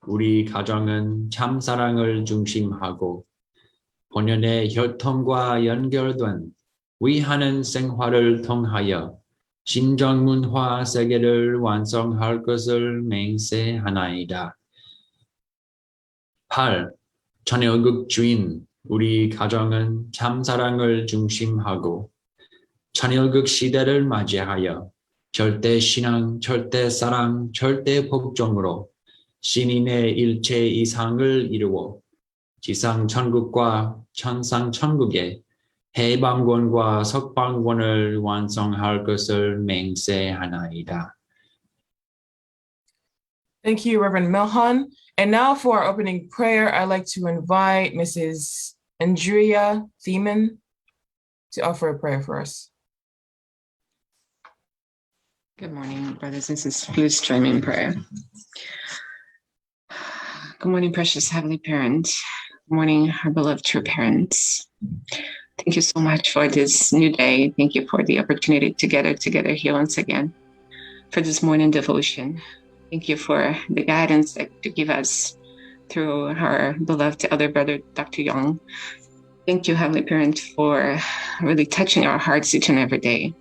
우리 가정은 참 사랑을 중심하고 본연의 혈통과 연결된 위하는 생활을 통하여 신정 문화 세계를 완성할 것을 맹세하나이다. 8. 천연극 주인 우리 가정은 참 사랑을 중심하고 천연극 시대를 맞이하여 절대 신앙, 절대 사랑, 절대 복종으로 신인의 일체 이상을 이루어 지상 천국과 천상 천국의 해방권과 석방권을 완성할 것을 맹세하나이다. Thank you, Reverend Milhan. And now for our opening prayer, I'd like to invite Mrs. Andrea Thiemann to offer a prayer for us. Good morning, brothers and sisters. Please join me in prayer. Good morning, precious Heavenly Parent. Good morning, our beloved true parents. Thank you so much for this new day. Thank you for the opportunity to gather together here once again for this morning devotion. Thank you for the guidance that you give us through our beloved elder brother, Dr. Young. Thank you, Heavenly Parent, for really touching our hearts each and every day,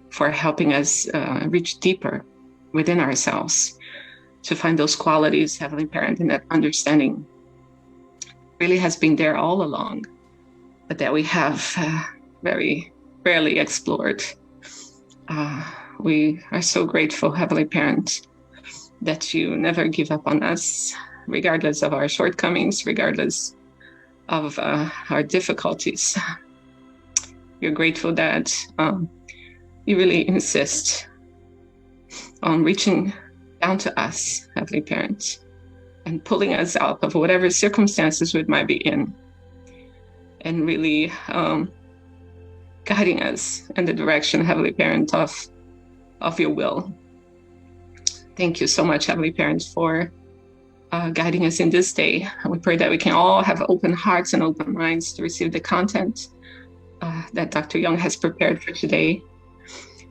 for helping us reach deeper within ourselves to find those qualities, Heavenly Parent, and that understanding really has been there all along, but that we have very rarely explored. We are so grateful, Heavenly Parent, that you never give up on us, regardless of our shortcomings, regardless of our difficulties. We're grateful that you really insist on reaching down to us, Heavenly Parent, and pulling us out of whatever circumstances we might be in, and really guiding us in the direction, Heavenly Parent, of your will. Thank you so much, Heavenly Parent, for guiding us in this day. We pray that we can all have open hearts and open minds to receive the content that Dr. Young has prepared for today,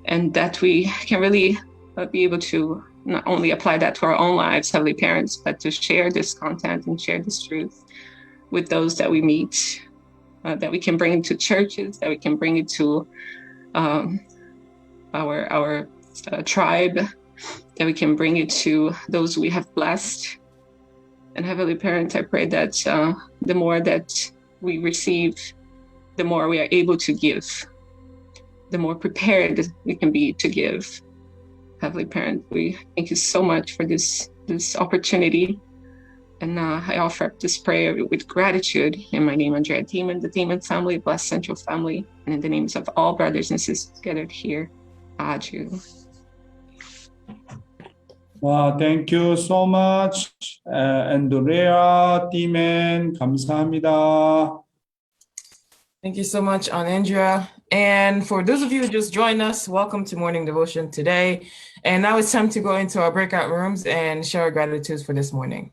and that we can really be able to not only apply that to our own lives, Heavenly Parents, but to share this content and share this truth with those that we meet, that we can bring into churches, that we can bring it to our tribe, that we can bring it to those we have blessed. And Heavenly Parent, I pray that the more that we receive, the more we are able to give, the more prepared we can be to give. Heavenly Parent, we thank you so much for this opportunity. And I offer up this prayer with gratitude in my name, Andrea Thiemann, the Thiemann family, Blessed Central family, and in the names of all brothers and sisters gathered here. Aju. 와, thank you so much, Andrea Thiemann. 감사합니다. Thank you so much, Andrea. And for those of you who just joined us, welcome to Morning Devotion today. And now it's time to go into our breakout rooms and share our gratitudes for this morning.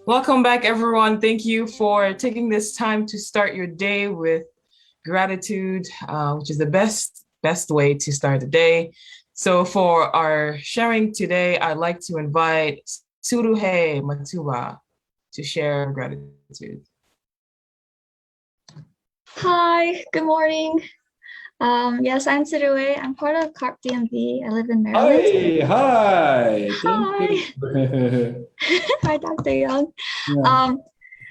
Welcome back, everyone. Thank you for taking this time to start your day with gratitude, which is the best way to start the day. So for our sharing today, I'd like to invite Suruhe Matuba to share gratitude. Hi, good morning. Yes, I'm Sirue. I'm part of CARP DMV. I live in Maryland. Hi, thank you. Hi, Dr. Young. Yeah.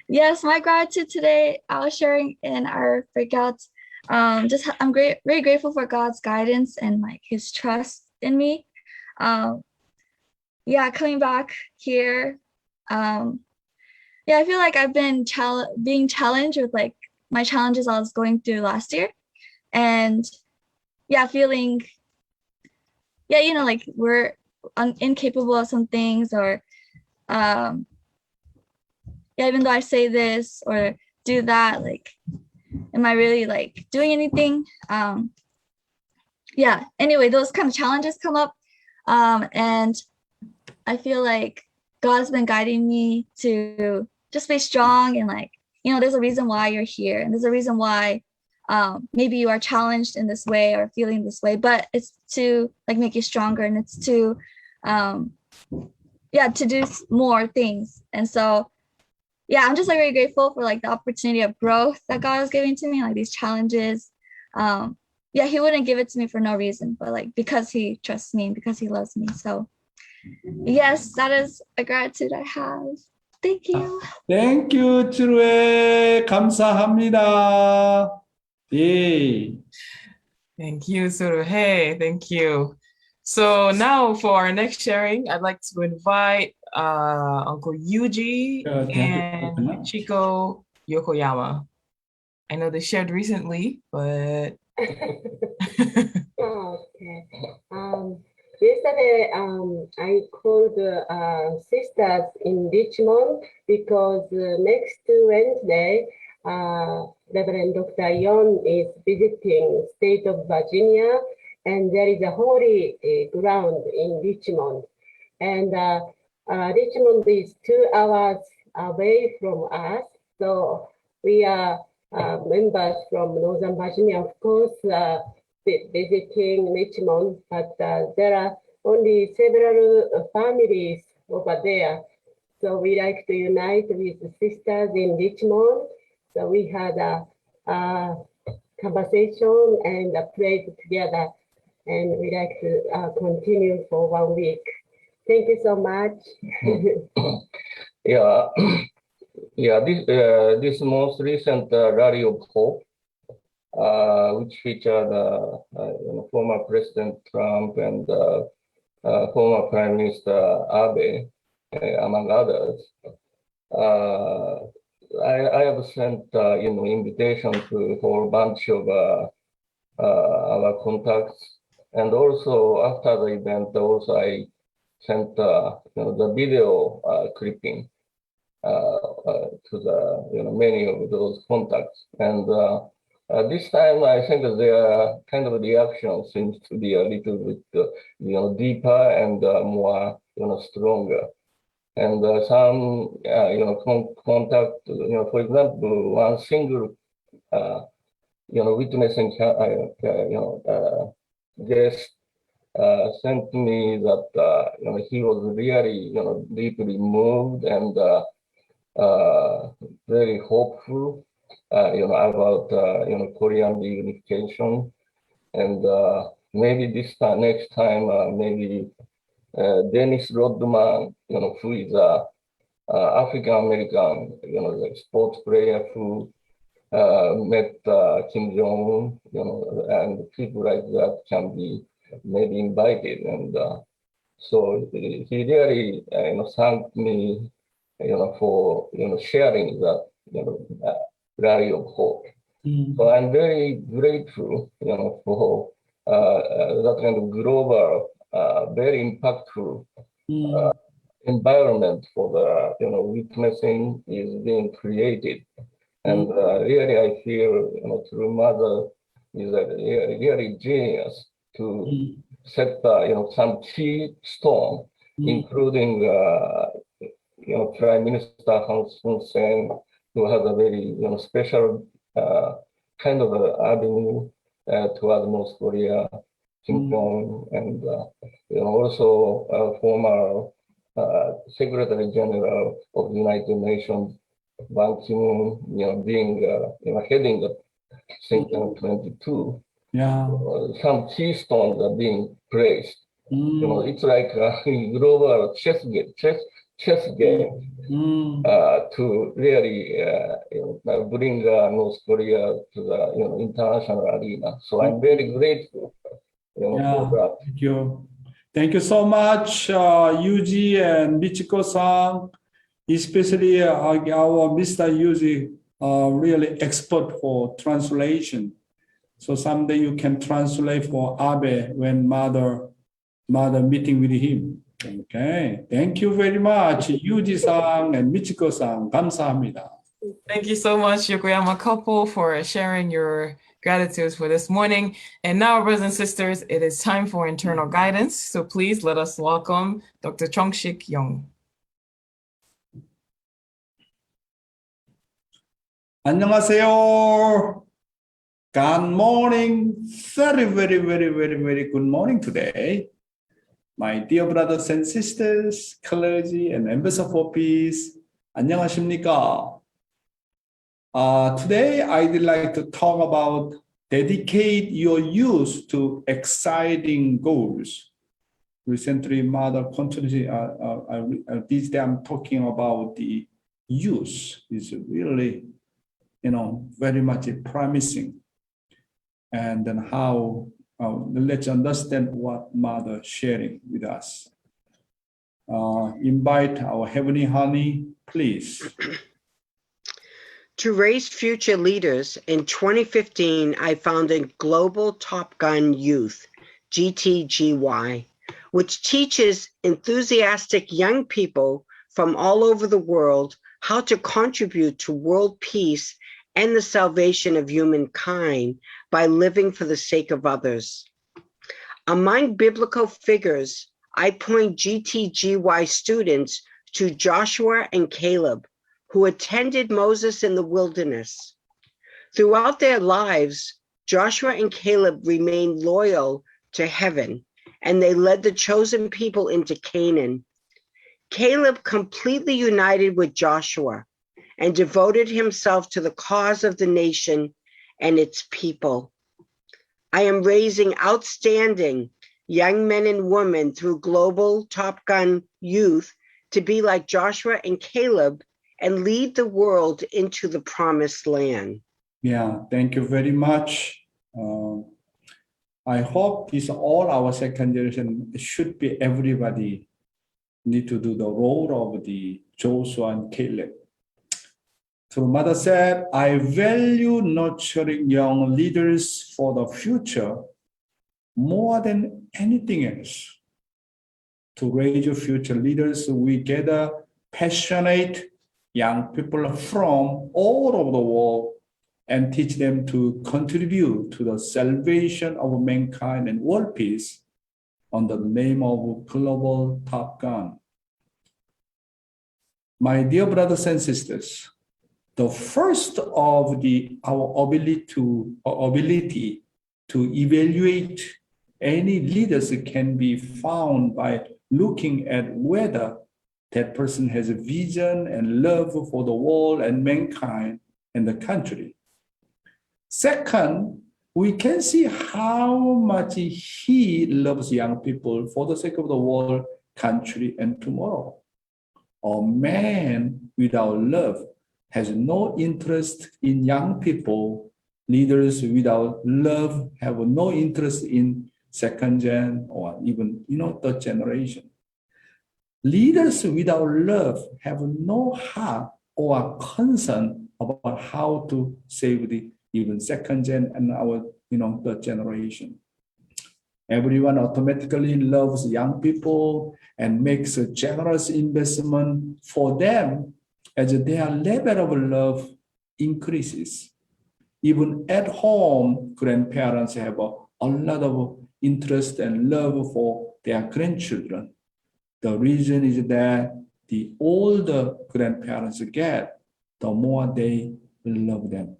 Yes, my gratitude today, I was sharing in our breakouts. I'm very grateful for God's guidance and like His trust in me. Coming back here. I feel like I've been being challenged with like my challenges I was going through last year, and feeling like we're incapable of some things, or even though I say this or do that, like, am I really like doing anything? Anyway, those kind of challenges come up, and I feel like God's been guiding me to just be strong, and like, there's a reason why you're here, and there's a reason why maybe you are challenged in this way or feeling this way, but it's to like make you stronger, and it's to to do more things. And so I'm just like very grateful for like the opportunity of growth that God is giving to me, like these challenges. He wouldn't give it to me for no reason, but like because He trusts me and because He loves me. So yes, that is a gratitude I have. Thank you. Thank you, 츠루에 감사합니다. 예. Thank you, Suruhe. Thank you. So now for our next sharing, I'd like to invite Uncle Yuji and Chico Yokoyama. I know they shared recently, but Okay. Yesterday, I called sisters in Richmond because next Wednesday, Reverend Dr. Yon is visiting state of Virginia, and there is a holy ground in Richmond. And Richmond is 2 hours away from us, so we are members from Northern Virginia, of course, visiting Richmond, but there are only several families over there. So we like to unite with the sisters in Richmond. So we had a conversation and prayed together, and we like to continue for 1 week. Thank you so much. This most recent Rally of Hope, which featured former President Trump and former Prime Minister Abe, among others. I have sent invitation to a whole bunch of our contacts, and also after the event, I sent the video clipping to the many of those contacts. And this time, I think that their kind of reaction seems to be a little bit deeper and more stronger. And some contact, for example, one single witnessing guest sent me that he was really deeply moved and very hopeful about Korean reunification, and maybe this time, next time, maybe Dennis Rodman, who is a African American, like sports player who met Kim Jong Un, and people like that can be maybe invited, and so he really thanked me for sharing that rally of hope. So I'm very grateful for that kind of global, very impactful environment for the witnessing is being created. And really I feel True Mother is a really genius to set some key stone, including Prime Minister Han Sen, who has a very special kind of avenue toward North Korea, Kim Jong, and also former Secretary General of the United Nations, Ban Ki-moon, being heading the Think Tank 22. Yeah. Some keystones are being placed. Mm. It's like a global chess game to really bring North Korea to the international arena. So I'm very grateful for that. Thank you. Thank you so much, Yuji and Michiko-san, especially our Mr. Yuji, really expert for translation. So someday you can translate for Abe when mother meeting with him. Okay. Thank you very much, Yuji-san and Michiko-san. 감사합니다. Thank you so much, Yokoyama couple, for sharing your gratitudes for this morning. And now, brothers and sisters, it is time for internal guidance. So please let us welcome Dr. Chong-Shik Young. 안녕하세요. Good morning. Very good morning today. My dear brothers and sisters, clergy and members of peace, 안녕하십니까? Today, I'd like to talk about dedicate your youth to exciting goals. Recently, Mother continuously, this day I'm talking about the youth. It's really, very much promising. And then how, let's understand what Mother sharing with us. Invite our Heavenly Honey, please. To raise future leaders, in 2015, I founded Global Top Gun Youth, GTGY, which teaches enthusiastic young people from all over the world how to contribute to world peace and the salvation of humankind by living for the sake of others. Among biblical figures, I point GTGY students to Joshua and Caleb, who attended Moses in the wilderness. Throughout their lives, Joshua and Caleb remained loyal to heaven, and they led the chosen people into Canaan. Caleb completely united with Joshua and devoted himself to the cause of the nation and its people. I am raising outstanding young men and women through Global Top Gun Youth to be like Joshua and Caleb and lead the world into the promised land. Yeah, thank you very much. I hope this all our second generation should be everybody need to do the role of the Joshua and Caleb. So Mother said, I value nurturing young leaders for the future more than anything else. To raise future leaders, we gather passionate young people from all over the world and teach them to contribute to the salvation of mankind and world peace under the name of Global Top Gun. My dear brothers and sisters, the first of our ability to evaluate any leaders can be found by looking at whether that person has a vision and love for the world and mankind and the country. Second, we can see how much he loves young people for the sake of the world, country, and tomorrow. A man without love has no interest in young people. Leaders without love have no interest in second gen or even, third generation. Leaders without love have no heart or concern about how to save the even second gen and our, third generation. Everyone automatically loves young people and makes a generous investment for them as their level of love increases. Even at home, grandparents have a lot of interest and love for their grandchildren. The reason is that the older grandparents get, the more they love them.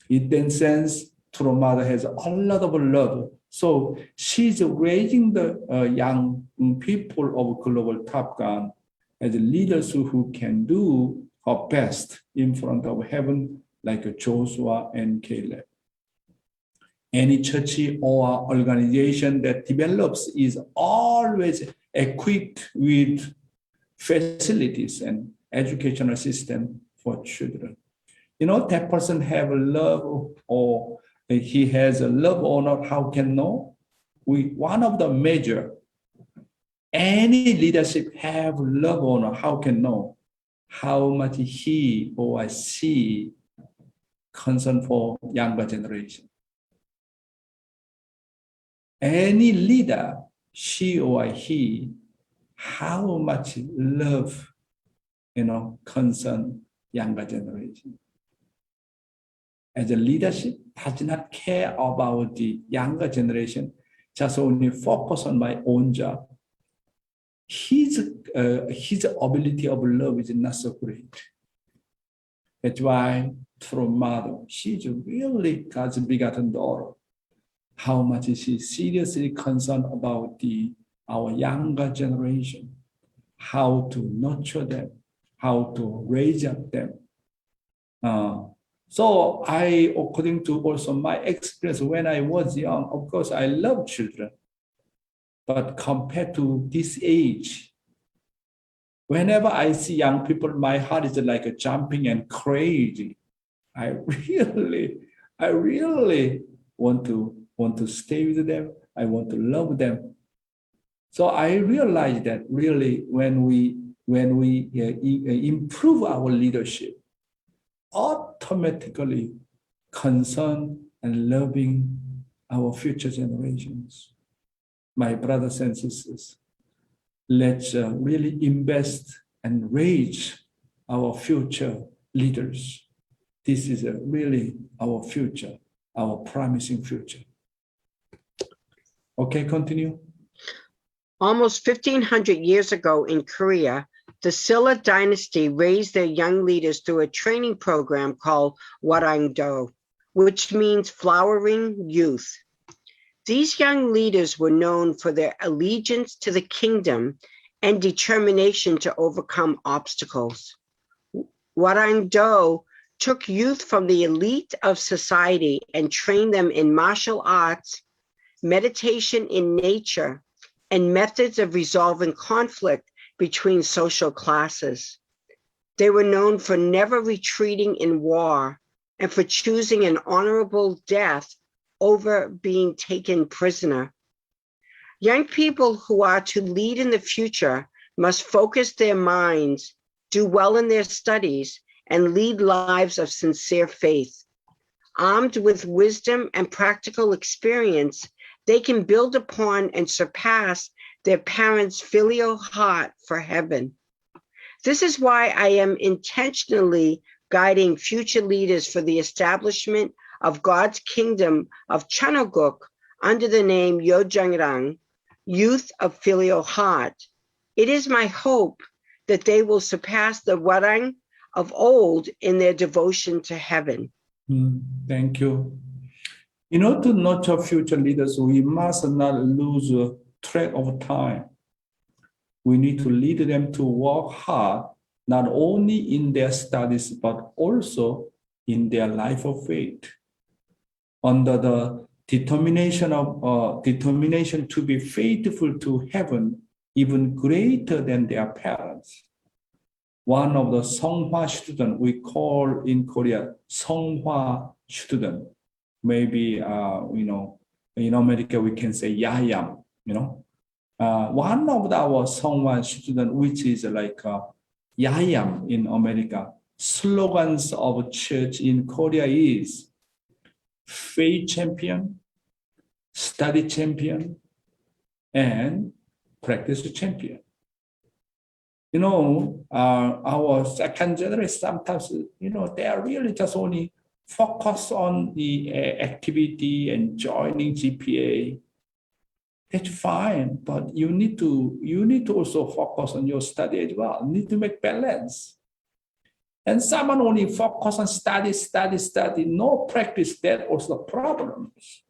It then sends to the mother has a lot of love. So she's raising the young people of Global Top Gun as leaders who can do her best in front of heaven, like Joshua and Caleb. Any church or organization that develops is always equipped with facilities and educational system for children. You know, that person have love or he has a love or not, how can know? One of the measure, any leadership have love or not, how can know? How much he or she concern for younger generation. Any leader, she or he, how much love, concern younger generation. As a leadership does not care about the younger generation, just only focus on my own job. His ability of love is not so great. That's why through mother, she's really God's begotten daughter. How much is she seriously concerned about our younger generation, how to nurture them, how to raise up them. So according to also my experience when I was young, of course, I love children. But compared to this age, whenever I see young people, my heart is like jumping and crazy. I really want to stay with them. I want to love them. So I realized that really when we improve our leadership, automatically concern and loving our future generations. My brothers and sisters, let's really invest and raise our future leaders. This is really our future, our promising future. Okay, continue. Almost 1,500 years ago in Korea, the Silla dynasty raised their young leaders through a training program called Warangdo, which means flowering youth. These young leaders were known for their allegiance to the kingdom and determination to overcome obstacles. Warangdo took youth from the elite of society and trained them in martial arts, meditation in nature, and methods of resolving conflict between social classes. They were known for never retreating in war and for choosing an honorable death over being taken prisoner. Young people who are to lead in the future must focus their minds, do well in their studies, and lead lives of sincere faith. Armed with wisdom and practical experience, they can build upon and surpass their parents' filial heart for heaven. This is why I am intentionally guiding future leaders for the establishment of God's kingdom of Chanoguk under the name Yojangrang, Youth of Filial Heart. It is my hope that they will surpass the Warang of old in their devotion to heaven. Thank you. In order to nurture future leaders, we must not lose track of time. We need to lead them to work hard, not only in their studies, but also in their life of faith. Under the determination to be faithful to heaven, even greater than their parents. One of the Songhwa students, we call in Korea Songhwa student. Maybe in America we can say Yayam. One of our Songhwa students, which is like Yayam in America, slogans of church in Korea is faith champion, study champion, and practice champion. Our second generation sometimes, they are really just only focused on the activity and joining GPA. That's fine, but you need to also focus on your study as well. You need to make balance. And someone only focus on study, no practice, that also problems.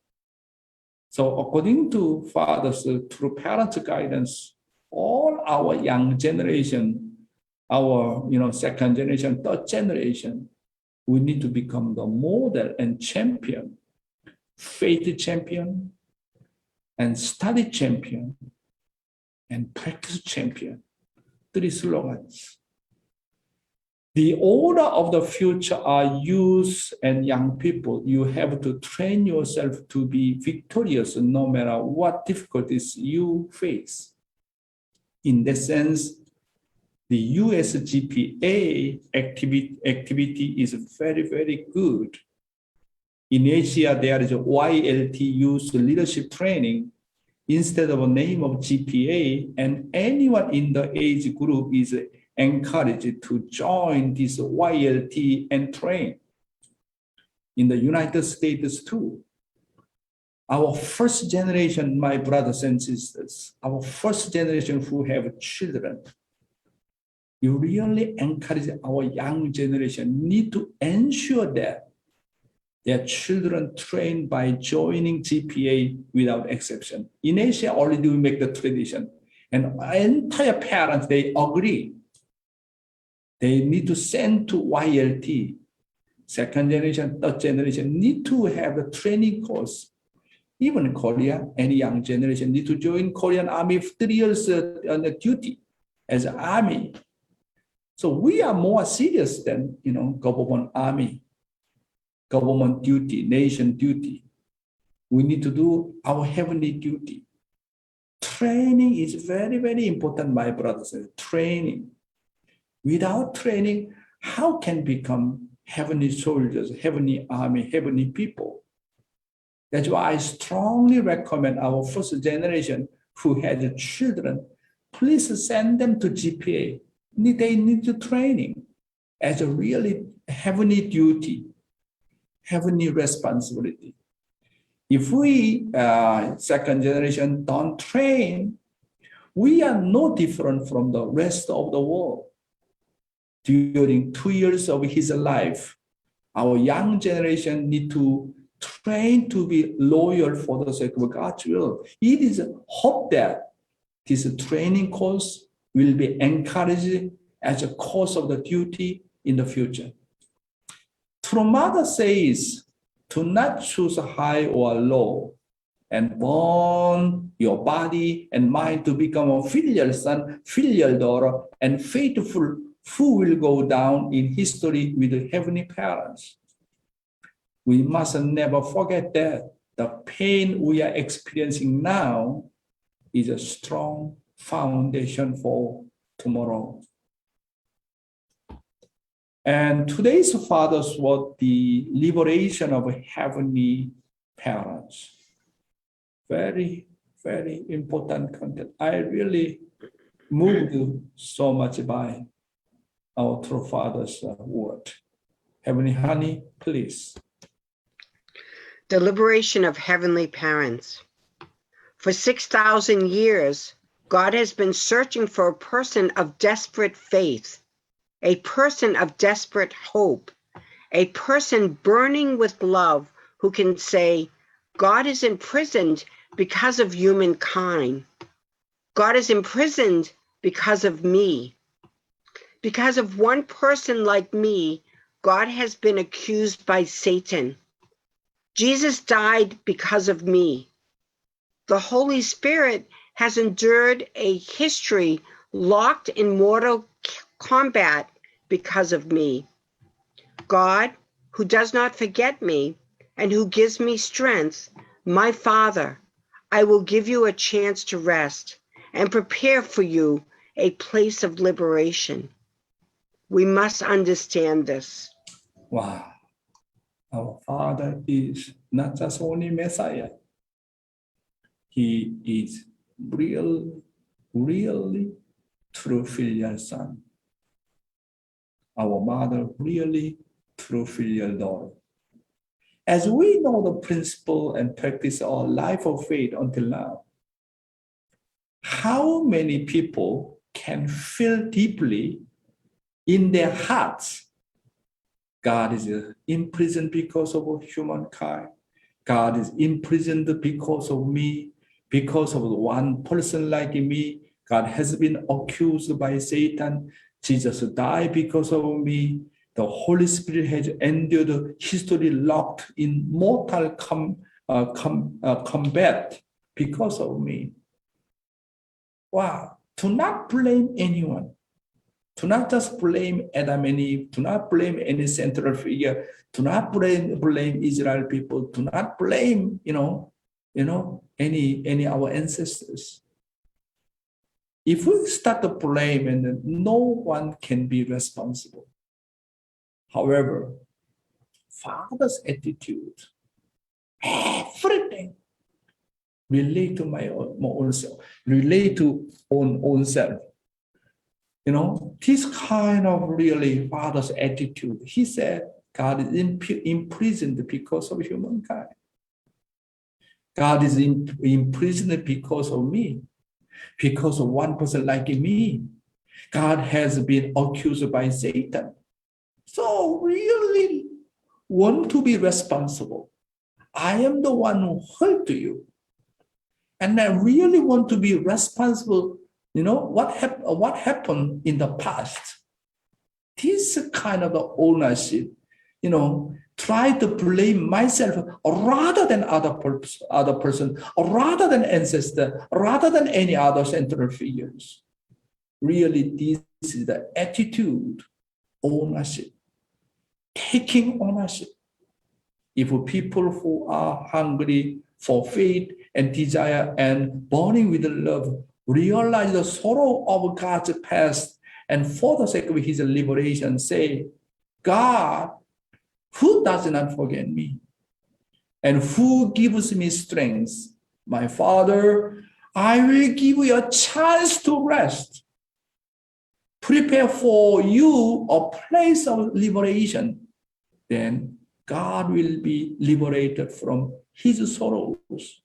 So according to Father's through parents' guidance, all our young generation, our second generation, third generation, we need to become the model and champion, faith champion, and study champion, and practice champion. 3 slogans. The order of the future are youth and young people. You have to train yourself to be victorious no matter what difficulties you face. In that sense, the US GPA activity is very, very good. In Asia, there is a YLT Youth Leadership Training instead of a name of GPA, and anyone in the age group is encouraged to join this YLT and train. In the United States too, our first generation, my brothers and sisters, our first generation who have children, you really encourage our young generation need to ensure that their children trained by joining GPA without exception. In Asia, already we make the tradition, and entire parents, they agree. They need to send to YLT. Second generation, third generation need to have a training course. Even in Korea, any young generation need to join Korean Army 3 years on the duty as an army. So we are more serious than government army, government duty, nation duty. We need to do our heavenly duty. Training is very, very important, my brothers. Training. Without training, how can become heavenly soldiers, heavenly army, heavenly people? That's why I strongly recommend our first generation who had children, please send them to GPA. They need to training as a really heavenly duty, heavenly responsibility. If we, second generation, don't train, we are no different from the rest of the world. During 2 years of his life, our young generation need to train to be loyal for the sake of God's will. It is hope that this training course will be encouraged as a course of the duty in the future. True Mother says, to not choose high or low and burn your body and mind to become a filial son, filial daughter, and faithful who will go down in history with the heavenly parents. We must never forget that the pain we are experiencing now is a strong foundation for tomorrow. And today's Father's Word, the liberation of heavenly parents. Very, very important content. I really moved so much by our true Father's word. Heavenly Honey, please. The liberation of heavenly parents. For 6,000 years, God has been searching for a person of desperate faith, a person of desperate hope, a person burning with love who can say, God is imprisoned because of humankind. God is imprisoned because of me. Because of one person like me, God has been accused by Satan. Jesus died because of me. The Holy Spirit has endured a history locked in mortal combat because of me. God, who does not forget me and who gives me strength, my Father, I will give you a chance to rest and prepare for you a place of liberation. We must understand this. Wow. Our Father is not just only Messiah. He is really true filial son. Our mother, really true filial daughter. As we know the principle and practice our life of faith until now, how many people can feel deeply in their hearts God is imprisoned because of humankind. God is imprisoned because of me, because of one person like me. God has been accused by Satan. Jesus died because of me. The Holy Spirit has endured history locked in mortal combat because of me. Wow. Do not blame anyone. Do not just blame Adam and Eve. Do not blame any central figure. Do not blame Israel people. Do not blame, any our ancestors. If we start to blame, and no one can be responsible. However, Father's attitude, everything relate to my own self, relate to own self. This kind of really Father's attitude. He said, God is imprisoned because of humankind. God is imprisoned because of me, because of one person like me. God has been accused by Satan. So really want to be responsible. I am the one who hurt you. And I really want to be responsible. What happened in the past? This kind of ownership, try to blame myself rather than other person, or rather than ancestor, rather than any other central figures. Really, this is the attitude, ownership, taking ownership. If people who are hungry for faith and desire and burning with love realize the sorrow of God's past, and for the sake of his liberation, say, God, who does not forget me? And who gives me strength? My Father, I will give you a chance to rest. Prepare for you a place of liberation. Then God will be liberated from his sorrows.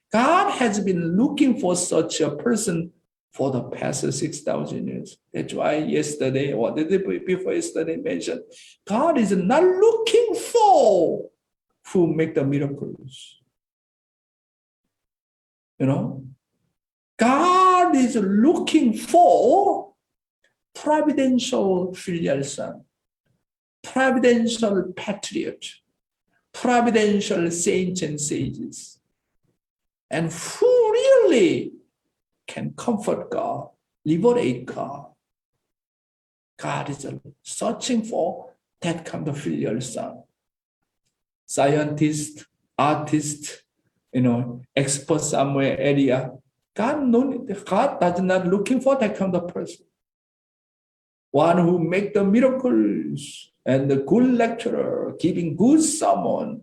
God has been looking for such a person for the past 6,000 years. That's why yesterday, or the day before yesterday mentioned, God is not looking for who make the miracles. God is looking for providential filial son, providential patriot, providential saints and sages. And who really can comfort God, liberate God? God is searching for that kind of filial son. Scientist, artist, expert somewhere area. God does not looking for that kind of person. One who make the miracles and the good lecturer, giving good sermon.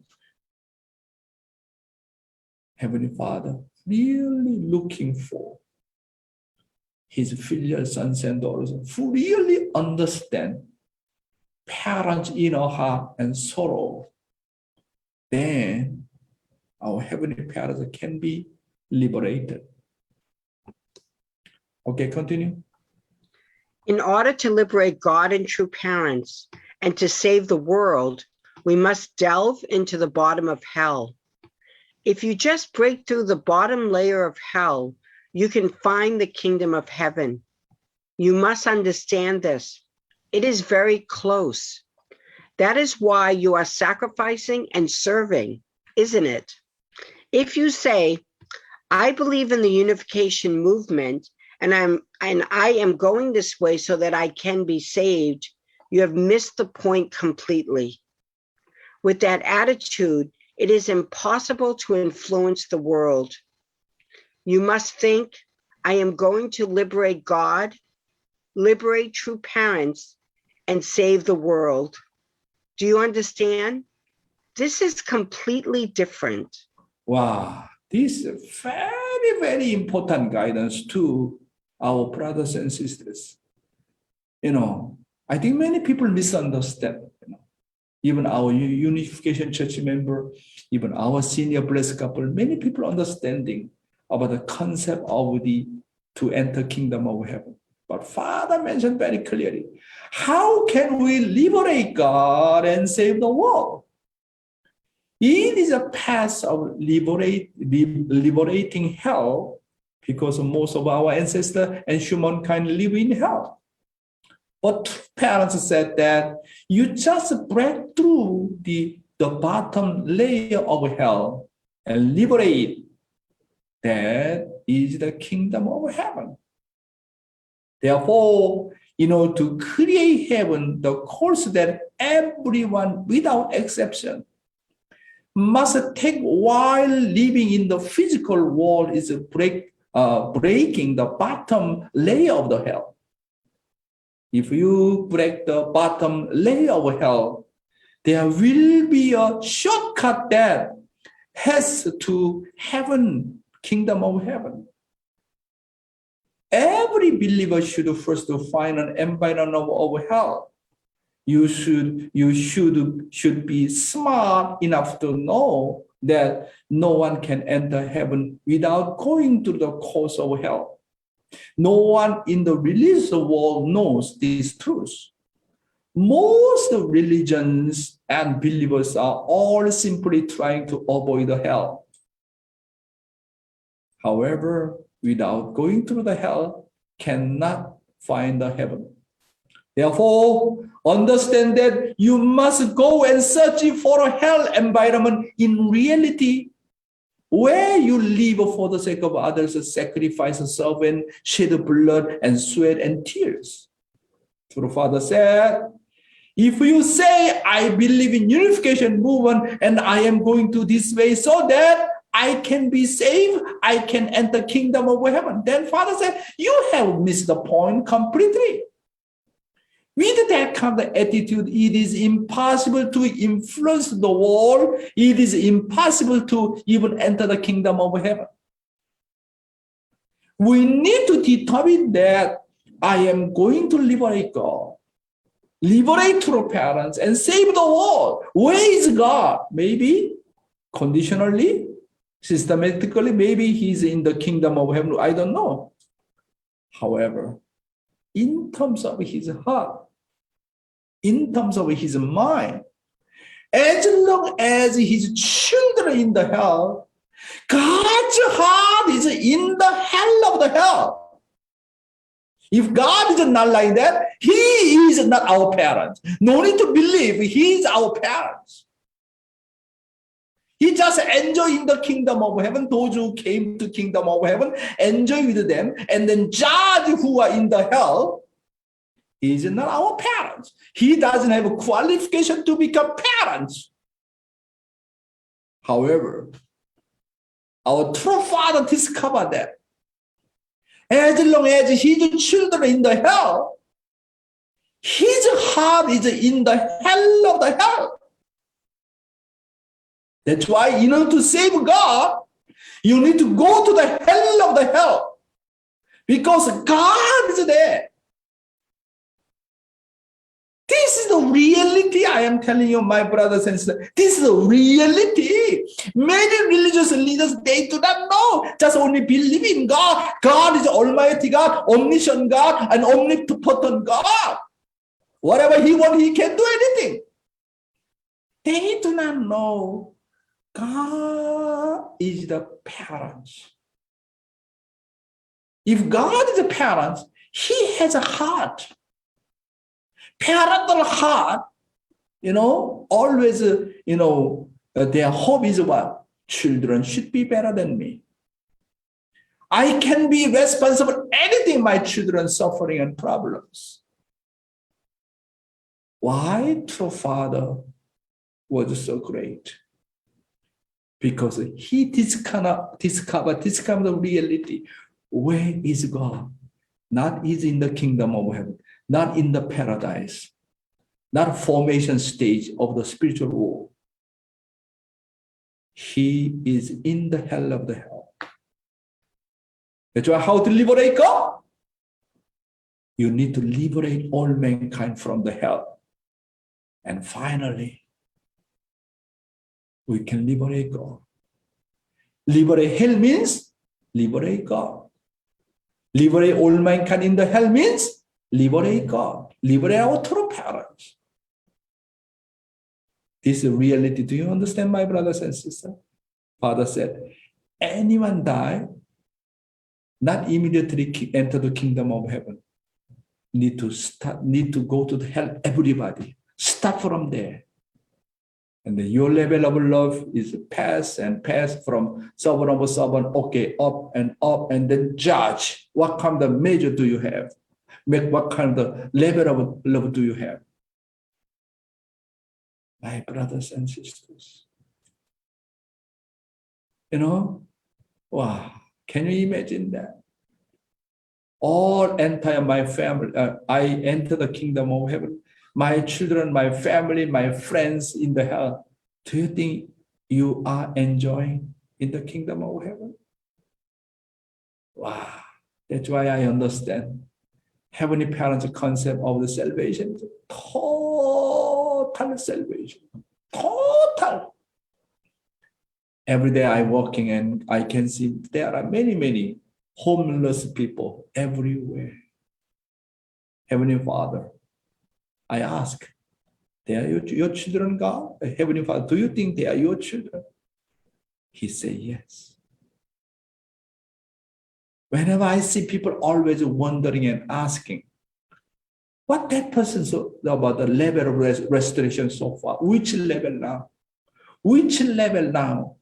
Heavenly Father, really looking for his filial sons and daughters who really understand parents' inner heart and sorrow. Then our heavenly parents can be liberated. Okay, continue. In order to liberate God and true parents and to save the world, we must delve into the bottom of hell. If you just break through the bottom layer of hell, you can find the kingdom of heaven. You must understand this. It is very close. That is why you are sacrificing and serving, isn't it? If you say, I believe in the unification movement, and I am going this way so that I can be saved, you have missed the point completely. With that attitude, it is impossible to influence the world. You must think, I am going to liberate God, liberate true parents, and save the world. Do you understand? This is completely different. Wow, this is very, very important guidance to our brothers and sisters. I think many people misunderstand. Even our Unification Church member, even our senior blessed couple, many people understanding about the concept of the to enter kingdom of heaven. But Father mentioned very clearly, how can we liberate God and save the world? It is a path of liberating hell, because most of our ancestors and humankind live in hell. But parents said that you just break through the bottom layer of hell and liberate. That is the kingdom of heaven. Therefore, to create heaven, the course that everyone without exception must take while living in the physical world is breaking the bottom layer of the hell. If you break the bottom layer of hell, there will be a shortcut that has to heaven, kingdom of heaven. Every believer should first find an environment of hell. You should be smart enough to know that no one can enter heaven without going through the course of hell. No one in the religious world knows this truth. Most religions and believers are all simply trying to avoid the hell. However, without going through the hell, cannot find the heaven. Therefore, understand that you must go and search for a hell environment in reality, where you live for the sake of others, sacrifice, serve, and shed blood and sweat and tears. So the Father said, if you say, I believe in unification movement and I am going to this way so that I can be saved, I can enter kingdom of heaven, then Father said, you have missed the point completely. With that kind of attitude, it is impossible to influence the world. It is impossible to even enter the kingdom of heaven. We need to determine that I am going to liberate God, liberate true parents, and save the world. Where is God? Maybe conditionally, systematically, maybe he's in the kingdom of heaven. I don't know. However, in terms of his heart, in terms of his mind, as long as his children in the hell, God's heart is in the hell of the hell. If God is not like that, he is not our parents. No need to believe he is our parents. He just enjoy in the kingdom of heaven. Those who came to kingdom of heaven, enjoy with them, and then judge who are in the hell. He is not our parents. He doesn't have a qualification to become parents. However, our true Father discovered that as long as his children in the hell, his heart is in the hell of the hell. That's why in order to save God, you need to go to the hell of the hell, because God is there. This is the reality I am telling you, my brothers and sisters. This is the reality. Many religious leaders, they do not know. Just only believe in God. God is Almighty God, omniscient God, and omnipotent God. Whatever he wants, he can do anything. They do not know God is the parent. If God is a parent, he has a heart. Parental heart, always, their hope is what? Children should be better than me. I can be responsible for anything my children suffering and problems. Why true Father was so great? Because he discovered the reality. Where is God? Not is in the kingdom of heaven, not in the paradise, not formation stage of the spiritual world. He is in the hell of the hell. That's why how to liberate God? You need to liberate all mankind from the hell. And finally, we can liberate God. Liberate hell means liberate God. Liberate all mankind in the hell means liberate God, liberate our true parents. This is reality. Do you understand, my brothers and sisters? Father said, anyone die, not immediately enter the kingdom of heaven. Need to go to the hell, everybody. Start from there. And then your level of love is pass from servant of servant, okay, up, and then judge. What kind of measure do you have? What kind of level of love do you have? My brothers and sisters. You know, wow, can you imagine that? All entire my family, I enter the kingdom of heaven. My children, my family, my friends in the hell. Do you think you are enjoying in the kingdom of heaven? Wow, that's why I understand Heavenly Parents' concept of the salvation is total salvation. Total. Every day I'm walking and I can see there are many homeless people everywhere. Heavenly Father, I ask, they are your children, God? Heavenly Father, do you think they are your children? He said, yes. Whenever I see people always wondering and asking, what that person so about the level of restoration so far? Which level now? Which level now?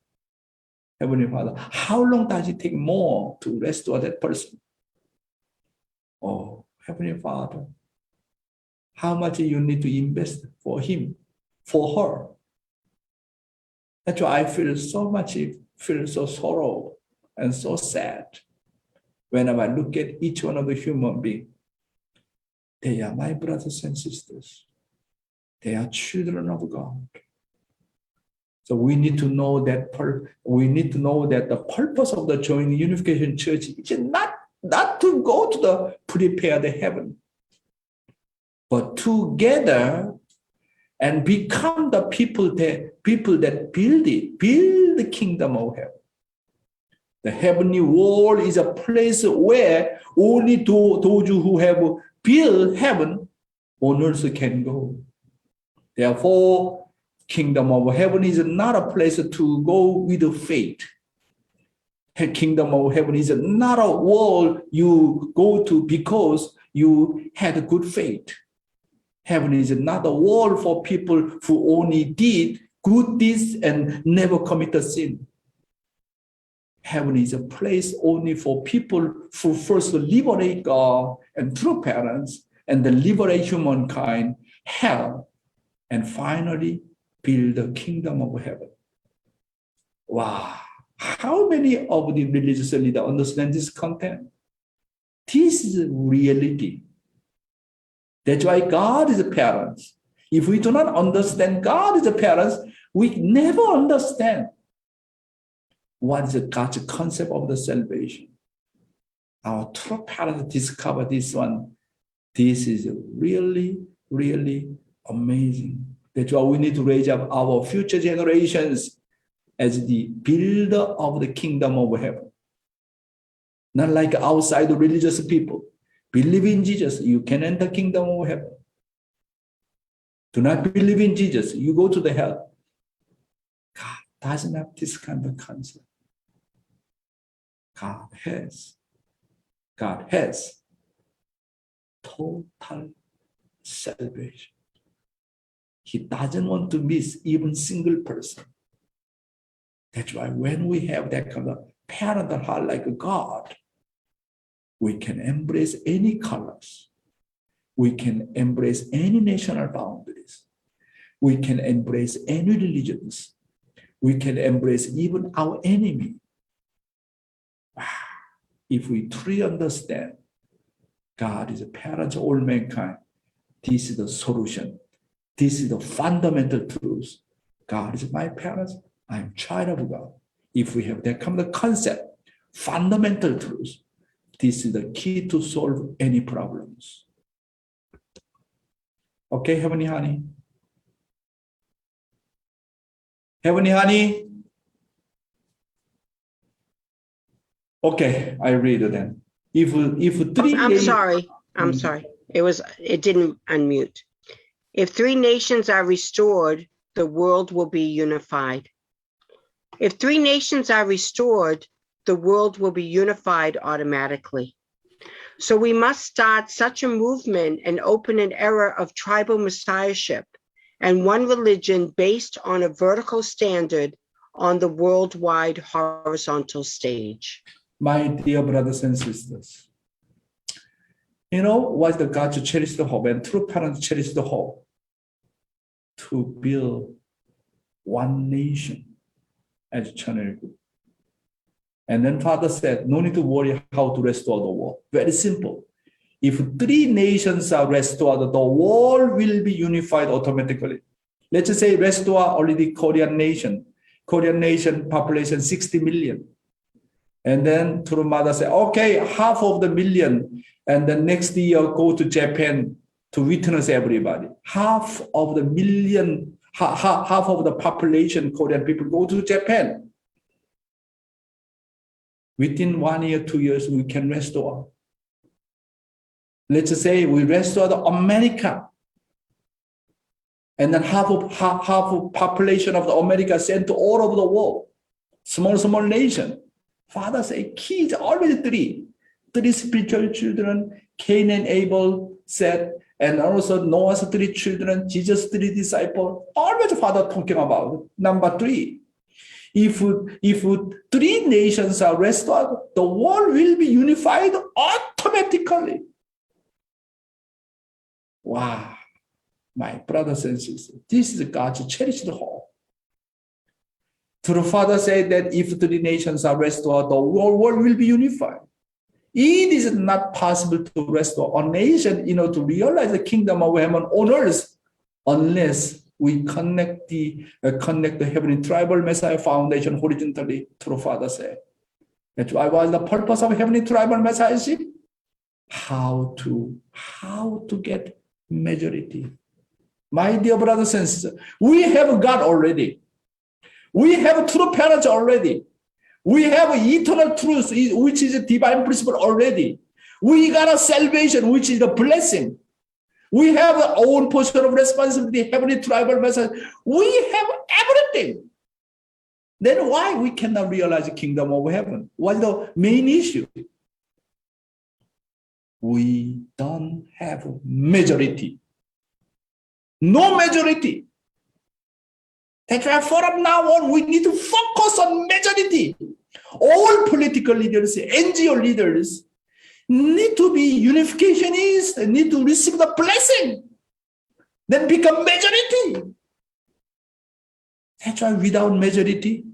Heavenly Father, how long does it take more to restore that person? Oh, Heavenly Father, how much you need to invest for him, for her? That's why I feel so sorrow and so sad whenever I look at each one of the human beings. They are my brothers and sisters. They are children of God. So we need to know that the purpose of the Joint Unification Church is not to go to the prepare the heaven, but together and become the people that build the kingdom of heaven. The heavenly world is a place where only those who have built heaven on earth can go. Therefore, kingdom of heaven is not a place to go with faith. Kingdom of heaven is not a world you go to because you had good faith. Heaven is not a world for people who only did good deeds and never committed sin. Heaven is a place only for people who first liberate God and true parents and then liberate humankind, hell, and finally build the kingdom of heaven. Wow. How many of the religious leaders understand this content? This is reality. That's why God is a parent. If we do not understand God is a parent, we never understand what is God's concept of the salvation. Our true parents discover this one. This is really, really amazing. That's why we need to raise up our future generations as the builder of the kingdom of heaven. Not like outside religious people. Believe in Jesus, you can enter the kingdom of heaven. Do not believe in Jesus, you go to the hell. God doesn't have this kind of concept. God has total salvation. He doesn't want to miss even single person. That's why when we have that kind of parental heart like God, we can embrace any colors. We can embrace any national boundaries. We can embrace any religions. We can embrace even our enemy. Wow. If we truly understand God is a parent of all mankind, this is the solution. This is the fundamental truth. God is my parent. I'm child of God. If we have that kind of concept, fundamental truth, this is the key to solve any problems. Okay, Heavenly Honey? Heavenly Honey? Okay, I read it then. if three I'm nations, sorry. I'm sorry. It didn't unmute. If 3 nations are restored, the world will be unified. If 3 nations are restored, the world will be unified automatically. So we must start such a movement and open an era of tribal messiahship and one religion based on a vertical standard on the worldwide horizontal stage. my dear brothers and sisters, you know what the God's cherished hope and true parents cherished hope? To build one nation as Chanelgu. And then Father said, no need to worry how to restore the world. Very simple. If 3 nations are restored, the world will be unified automatically. Let's just say restore already Korean nation. Korean nation population 60 million. And then True Mother said, okay, half of the million. And then next year go to Japan to witness everybody. Half of the million, half of the population Korean people go to Japan. Within 1 year, 2 years, we can restore. Let's just say we restore the America. And then half of population of the America sent to all over the world. Small nation. Father say, kids, already 3. 3 spiritual children, Cain and Abel said, and also Noah's 3 children, Jesus' 3 disciples. Always Father talking about. Number 3. If 3 nations are restored, the world will be unified automatically. Wow, my brothers and sisters, this is God's cherished hope. The Father said that if 3 nations are restored, the whole world will be unified. It is not possible to restore a nation, to realize the kingdom of heaven on earth, unless we connect the Heavenly Tribal Messiah Foundation horizontally, through Father said. That's why was the purpose of Heavenly Tribal Messiahship? How to get majority. My dear brothers and sisters, we have God already. We have true parents already. We have eternal truth, which is a divine principle already. We got a salvation, which is a blessing. We have our own portion of responsibility, Heavenly Tribal Messiah. We have everything. Then why we cannot realize the kingdom of heaven? What's the main issue? We don't have majority. No majority. That's why from now on, we need to focus on majority. All political leaders, NGO leaders, need to be unificationists, need to receive the blessing, then become majority. That's why without majority,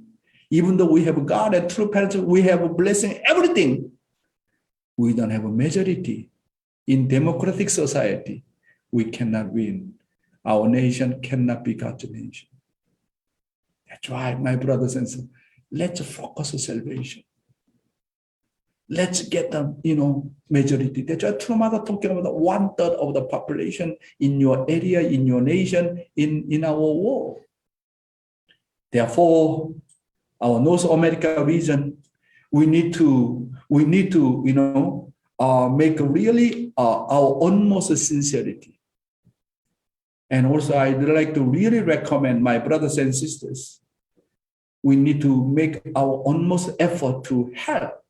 even though we have God and true parents, we have a blessing, everything, we don't have a majority. In democratic society, we cannot win. Our nation cannot be God's nation. That's why, my brothers and sisters, let's focus on salvation. Let's get the majority. That's why True Mother talking about 1/3 of the population in your area, in your nation, in our world. Therefore, our North America region, we need to make really our utmost sincerity. And also, I'd like to really recommend my brothers and sisters, we need to make our utmost effort to help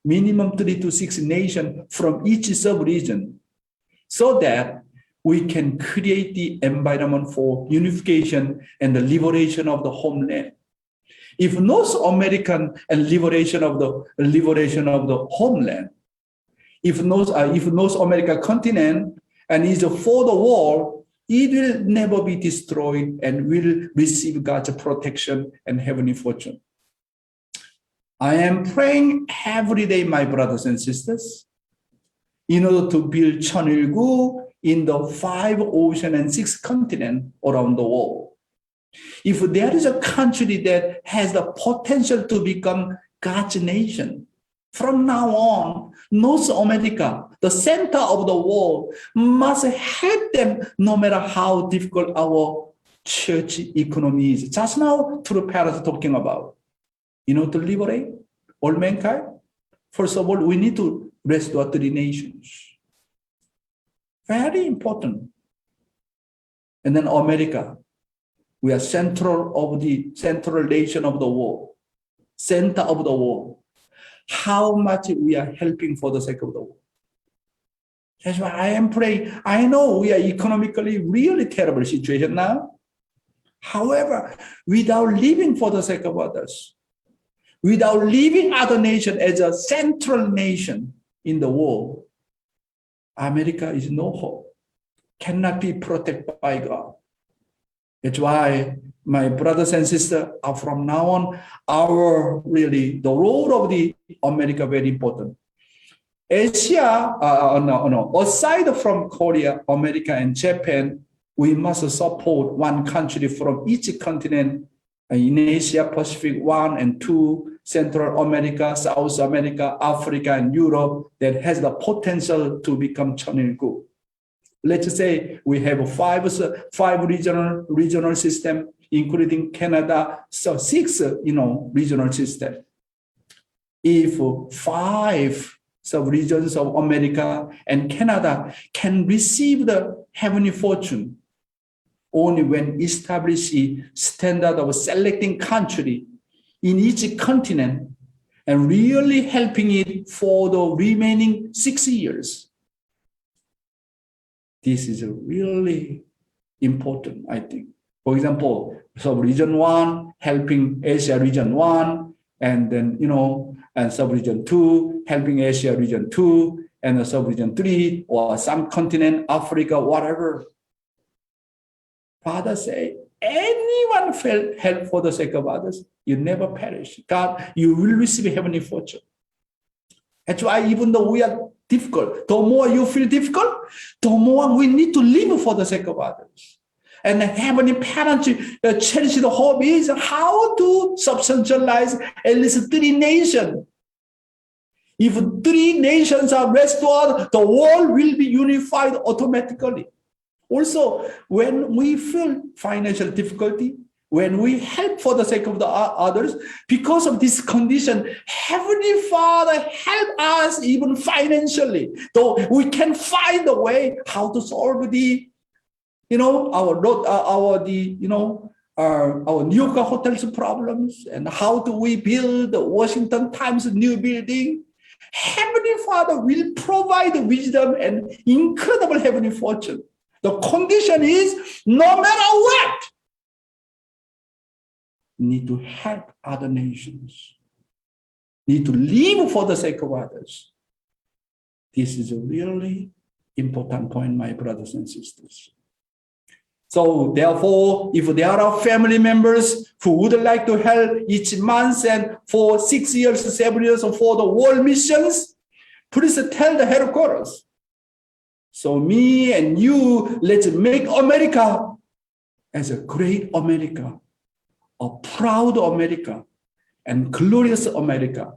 minimum 3 to 6 nations from each sub-region so that we can create the environment for unification and the liberation of the homeland. If North American and liberation of the homeland, if North America continent and is for the world, it will never be destroyed and will receive God's protection and heavenly fortune. I am praying every day, my brothers and sisters, in order to build Cheonilgu in the 5 oceans and 6 continents around the world. If there is a country that has the potential to become God's nation, from now on, North America, the center of the world, must help them no matter how difficult our church economy is. Just now, True Parents talking about, to liberate all mankind. First of all, we need to restore 3 nations. Very important. And then America, we are central nation of the world, center of the world. How much we are helping for the sake of the world. That's why I am praying. I know we are economically really terrible situation now. However, without living for the sake of others, without leaving other nation as a central nation in the world, America is no hope, cannot be protected by God. That's why my brothers and sisters are from now on, the role of the America very important. Asia, aside from Korea, America, and Japan, we must support one country from each continent in Asia, Pacific 1 and 2, Central America, South America, Africa, and Europe that has the potential to become 천일국. Let's say we have five regional system, including Canada, so 6 regional system. If 5 sub-regions of America and Canada can receive the heavenly fortune only when establish a standard of selecting country in each continent and really helping it for the remaining 6 years. This is really important, I think. For example, sub-region 1 helping Asia region 1, and then, and sub-region 2 helping Asia region 2, and the sub-region 3 or some continent, Africa, whatever. Father say, anyone help for the sake of others, you never perish. God, you will receive heavenly fortune. That's why even though we are difficult, the more you feel difficult, the more we need to live for the sake of others. And the heavenly parents cherish the hope is how to substantialize at least 3 nations. If 3 nations are restored, the world will be unified automatically. Also, when we feel financial difficulty, when we help for the sake of the others, because of this condition, Heavenly Father help us even financially. Though we can find a way how to solve the, our New York hotels problems, and how do we build the Washington Times new building. Heavenly Father will provide wisdom and incredible heavenly fortune. The condition is, no matter what, need to help other nations, need to live for the sake of others. This is a really important point, my brothers and sisters. So therefore, if there are family members who would like to help each month and for 6 years, 7 years for the world missions, please tell the headquarters. So me and you, let's make America as a great America, a proud America, and glorious America.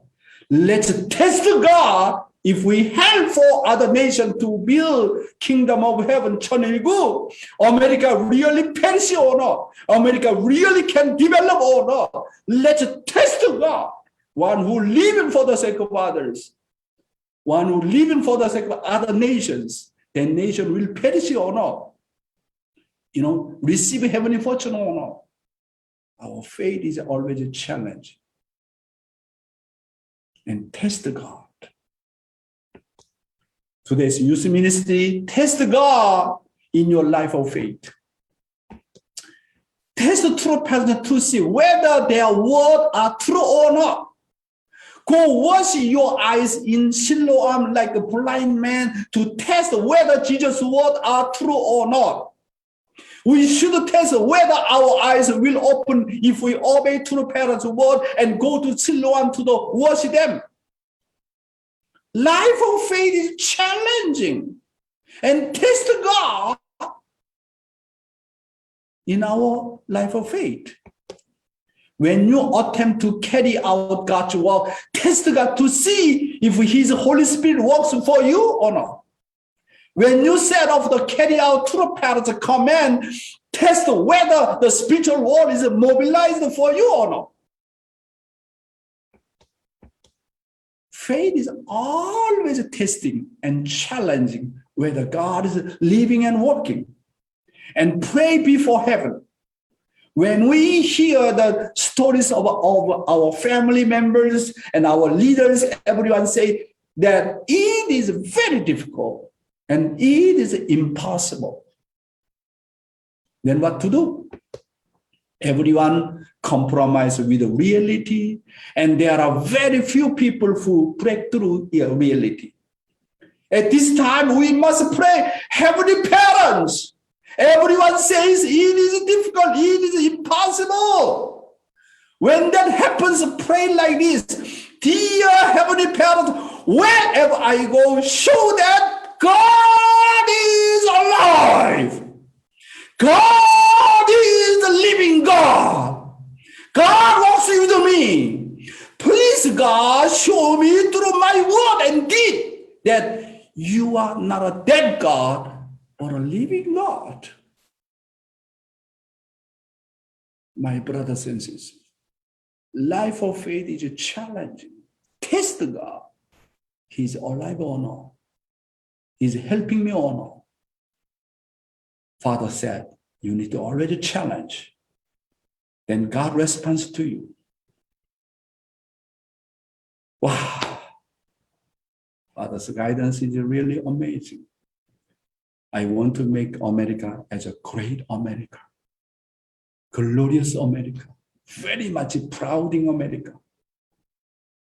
Let's test God if we help for other nations to build kingdom of heaven, 천일국, America really perish or not? America really can develop or not? Let's test God. One who living for the sake of others, one who living for the sake of other nations, then nation will perish or not? Receive heavenly fortune or not? Our faith is always a challenge. And test God. Today's youth ministry, test God in your life of faith. Test the true pastor to see whether their words are true or not. Go wash your eyes in Siloam like a blind man to test whether Jesus' words are true or not. We should test whether our eyes will open if we obey true parents' word and go to Siloam to wash them. Life of faith is challenging, and test God in our life of faith. When you attempt to carry out God's work, test God to see if His Holy Spirit works for you or not. When you set off to carry out true parents' command, test whether the spiritual world is mobilized for you or not. faith is always testing and challenging whether God is living and working. And pray before heaven. When we hear the stories of our family members and our leaders, everyone say that it is very difficult and it is impossible. Then what to do? Everyone compromise with the reality, and there are very few people who break through reality. At this time, we must pray, Heavenly Parents. Everyone says it is difficult, it is impossible. When that happens, pray like this. Dear Heavenly Parent, wherever I go, show that God is alive. God is the living God. God walks with me. Please, God, show me through my word and deed that you are not a dead God, but a living God. My brothers and sisters, life of faith is challenging. Test God. He's alive or not. He's helping me or not. Father said, you need to already challenge. Then God responds to you. Wow. Father's guidance is really amazing. I want to make America as a great America. Glorious America. Very much proud in America.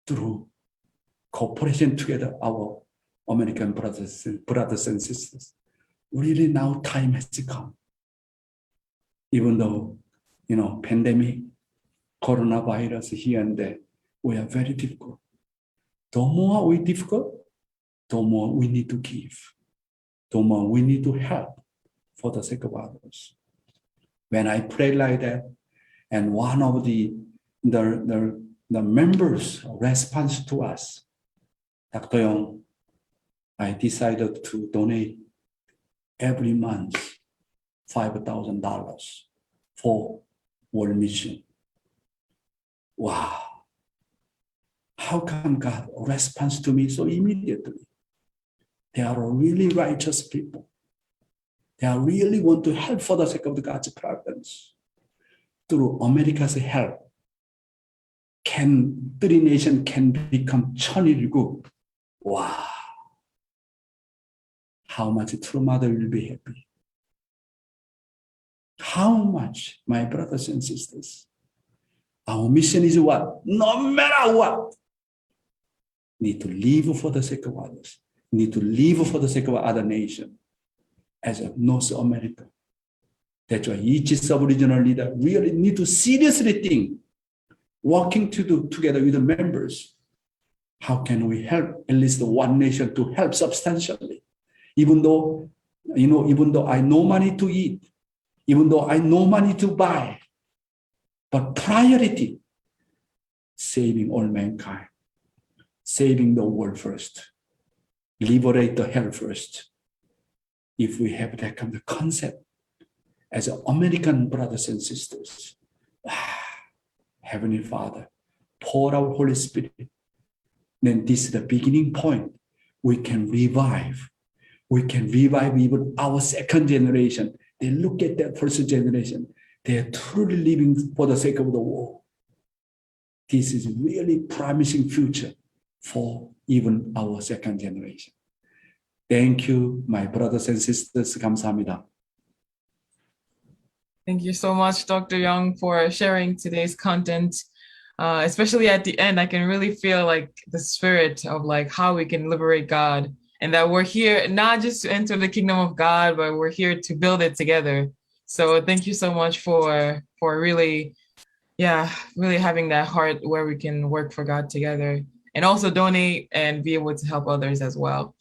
Through cooperation together, our American brothers and sisters. Really now time has come. Even though, pandemic, coronavirus here and there, we are very difficult. The more we difficult, the more we need to give. The more we need to help for the sake of others. When I pray like that, and one of the members responds to us, Dr. Young, I decided to donate every month $5,000 for World Mission. Wow. How come God responds to me so immediately? They are really righteous people. They are really want to help for the sake of God's providence. Through America's help, three nations can become 천일국. Wow. How much true mother will be happy. How much, my brothers and sisters. Our mission is what? No matter what. Need to live for the sake of others. Need to live for the sake of other nations. As a North America. That's why each sub-regional leader really need to seriously think, working together with the members. How can we help at least one nation to help substantially? Even though I no money to eat, even though I no money to buy, but priority, saving all mankind, saving the world first, liberate the hell first. If we have that kind of concept as American brothers and sisters, Heavenly Father, pour out Holy Spirit, then this is the beginning point. We can revive. We can revive even our second generation. They look at that first generation. They are truly living for the sake of the world. This is really promising future for even our second generation. Thank you, my brothers and sisters. 감사합니다. Thank you so much, Dr. Young, for sharing today's content. Especially at the end, I can really feel like the spirit of like how we can liberate God, and that we're here not just to enter the kingdom of God, but we're here to build it together. So thank you so much for really, really having that heart where we can work for God together and also donate and be able to help others as well.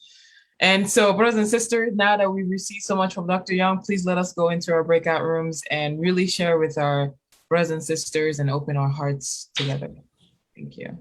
And so, brothers and sisters, now that we've received so much from Dr. Young, please let us go into our breakout rooms and really share with our brothers and sisters and open our hearts together. Thank you.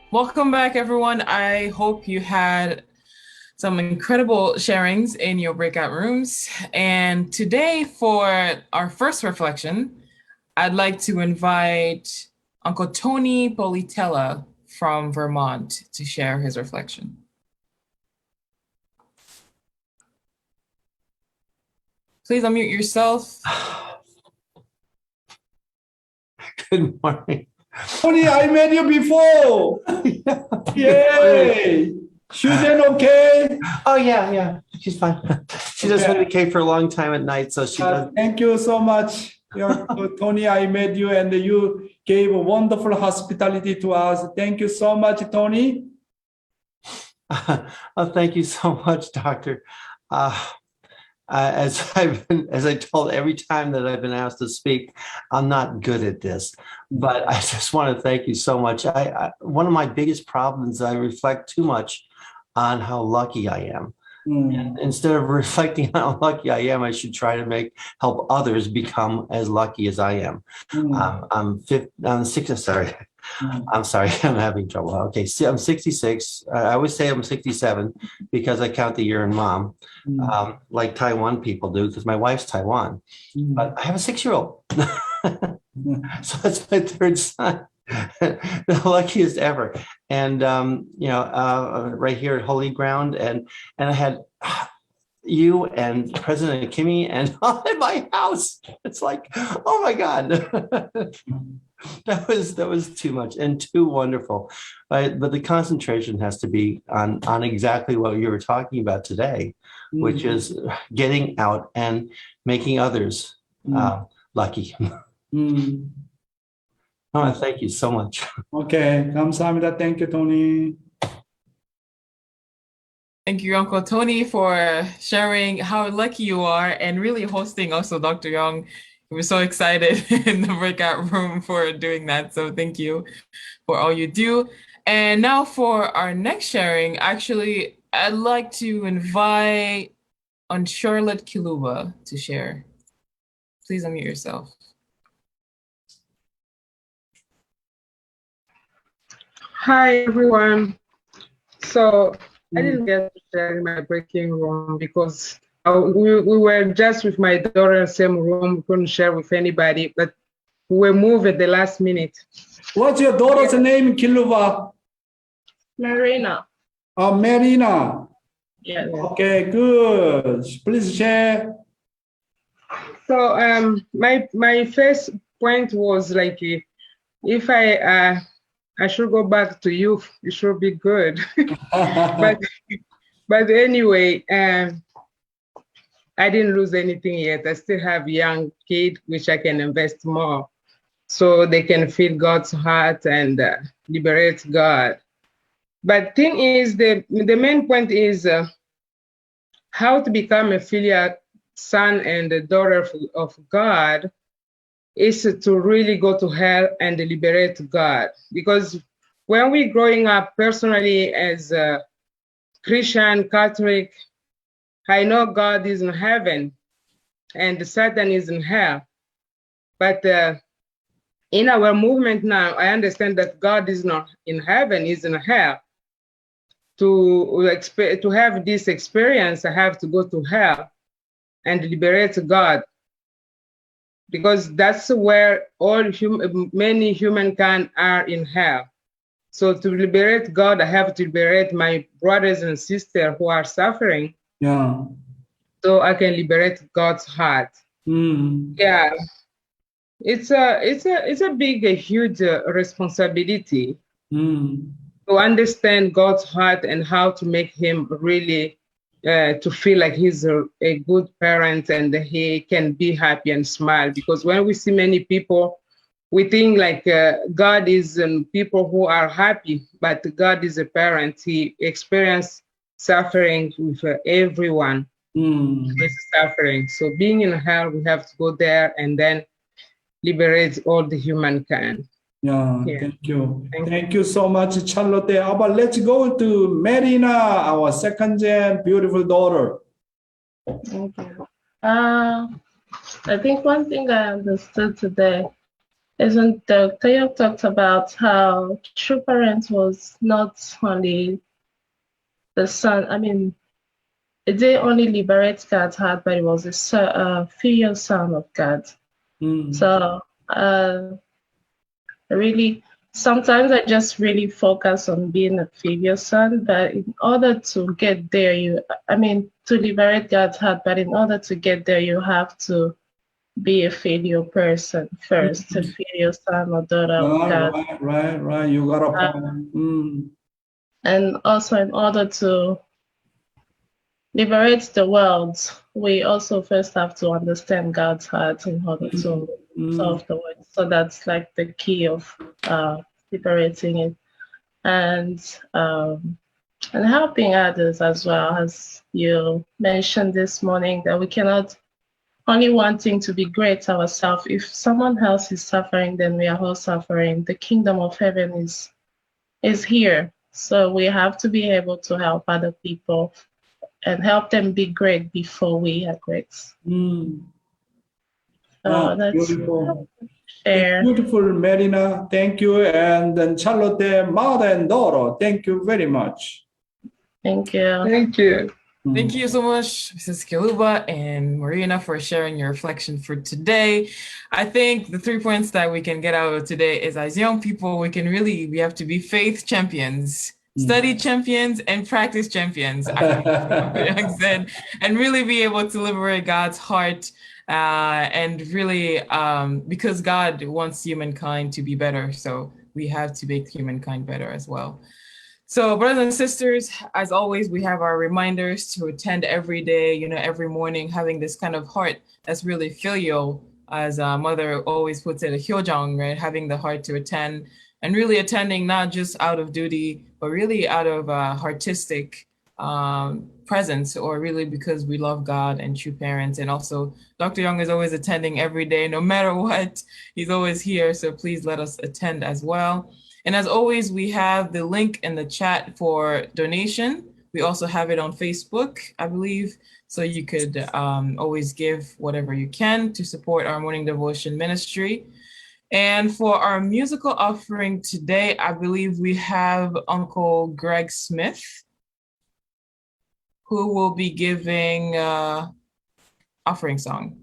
Welcome back, everyone. I hope you had some incredible sharings in your breakout rooms. And today, for our first reflection, I'd like to invite Uncle Tony Politella from Vermont to share his reflection. Please unmute yourself. Good morning. Tony, I met you before. Yay! Susan, okay? Oh yeah, she's fine. She does Okay. K for a long time at night, so she does. Thank you so much. Tony, I met you and you gave wonderful hospitality to us. Thank you so much, Tony. Oh, thank you so much, Doctor. As I told every time that I've been asked to speak, I'm not good at this, but I just want to thank you so much. One of my biggest problems, I reflect too much on how lucky I am. Mm. Instead of reflecting on how lucky I am, I should try to help others become as lucky as I am. I'm 60. Sorry. I'm sorry. I'm having trouble. Okay, so I'm 66. I always say I'm 67 because I count the year in mom, like Taiwan people do, because my wife's Taiwan. But I have a 6-year-old. So that's my third son. The luckiest ever. And right here at Holy Ground, and I had you and President Kimmy and in my house. It's like, oh my God. That was too much and too wonderful. But the concentration has to be on exactly what you were talking about today, which is getting out and making others lucky. Oh, thank you so much. Okay, 감사합니다. Thank you, Tony. Thank you, Uncle Tony, for sharing how lucky you are and really hosting also Dr. Young. We're so excited in the breakout room for doing that. So thank you for all you do. And now for our next sharing, actually, I'd like to invite on Charlotte Kiluba to share. Please unmute yourself. Hi, everyone. So I didn't get to share in my breaking room because we were just with my daughter in the same room. We couldn't share with anybody, but we were moved at the last minute. What's your daughter's name, Kiluva? Marina. Marina. Yeah. Okay, good. Please share. So my first point was like, if I should go back to youth, it should be good. but anyway, I didn't lose anything yet. I still have young kids, which I can invest more so they can feel God's heart and liberate God. But thing is, the main point is how to become a filial son and a daughter of God is to really go to hell and liberate God. Because when we're growing up personally as a Christian, Catholic, I know God is in heaven and Satan is in hell. But in our movement now, I understand that God is not in heaven, he's in hell. To have this experience, I have to go to hell and liberate God, because that's where many humankind are in hell. So to liberate God, I have to liberate my brothers and sisters who are suffering. Yeah. So I can liberate God's heart. Yeah, it's a big, a huge responsibility to understand God's heart and how to make him really to feel like he's a good parent and he can be happy and smile. Because when we see many people, we think like God is people who are happy, but God is a parent. He experienced suffering with everyone with suffering. So being in hell, we have to go there and then liberate all the humankind. Yeah, thank you. Thank you so much, Charlotte. But let's go to Marina, our second gen beautiful daughter. Thank you. I think one thing I understood today isn't Dr. Yok talked about how true parents was not only the son, I mean, it didn't only liberate God's heart, but it was a filial son of God. So really, sometimes I just really focus on being a filial son, but in order to get there, to liberate God's heart, but in order to get there, you have to be a filial person first, a filial son or daughter of God. Right. You got a point. And also, in order to liberate the world, we also first have to understand God's heart in order to solve the world. So that's like the key of liberating it, and helping others as well. As you mentioned this morning, that we cannot only wanting to be great ourselves. If someone else is suffering, then we are all suffering. The kingdom of heaven is here. So we have to be able to help other people and help them be great before we are great. So that's beautiful. Share. Beautiful, Marina. Thank you. And then Charlotte, mother and daughter, thank you very much. Thank you. Thank you. Thank you so much, Mrs. Kiluba and Marina, for sharing your reflection for today. I think the 3 points that we can get out of today is, as young people, we have to be faith champions, study champions, and practice champions, and really be able to liberate God's heart. And really, because God wants humankind to be better, so we have to make humankind better as well. So, brothers and sisters, as always, we have our reminders to attend every day, every morning, having this kind of heart that's really filial, as Mother always puts it, a hyojang, right? Having the heart to attend, and really attending not just out of duty, but really out of artistic presence, or really because we love God and true parents. And also, Dr. Young is always attending every day, no matter what, he's always here. So please let us attend as well. And as always, we have the link in the chat for donation. We also have it on Facebook, I believe. So you could always give whatever you can to support our morning devotion ministry. And for our musical offering today, I believe we have Uncle Greg Smith, who will be giving offering song.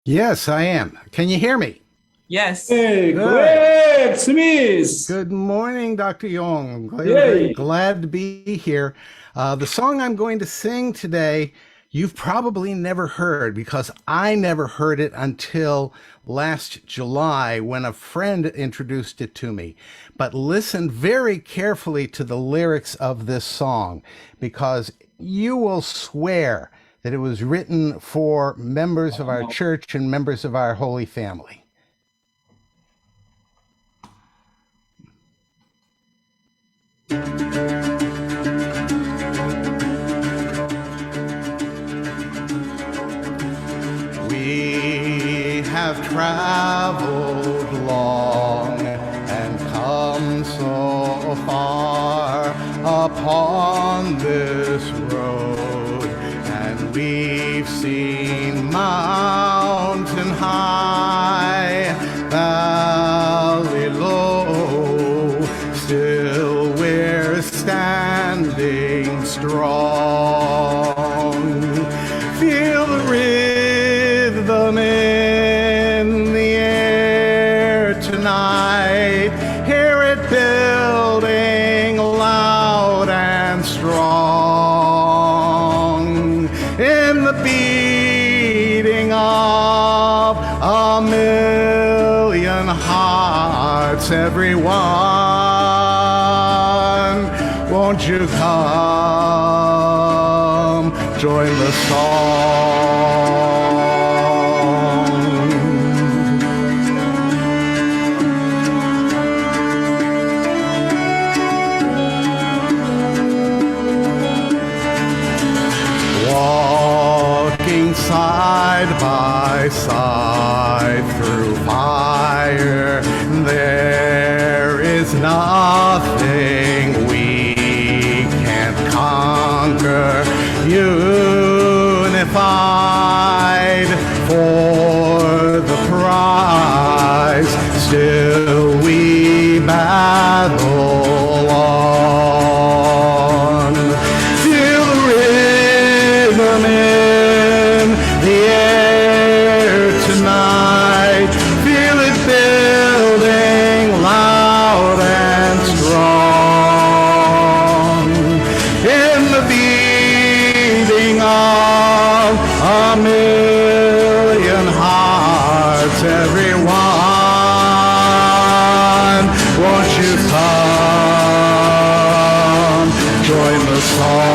Yes, I am. Can you hear me? Yes. Hey, Greg Smith. Good morning, Dr. Young. I'm glad to be here. The song I'm going to sing today, you've probably never heard, because I never heard it until last July when a friend introduced it to me. But listen very carefully to the lyrics of this song, because you will swear that it was written for members of our church and members of our Holy Family. We have traveled long and come so far upon this road, and we've seen mountain high, valley low, still we're standing strong. Feel the rhythm in the air tonight, hear it building loud and strong, in the beating of a million hearts, everyone, won't you come join the song? Walking side by side through fire, there is nothing we can't conquer. Unified for the prize, battle on. Feel the rhythm in the air tonight. Feel it building loud and strong. In the beating of a million hearts, everyone, won't you come join the song?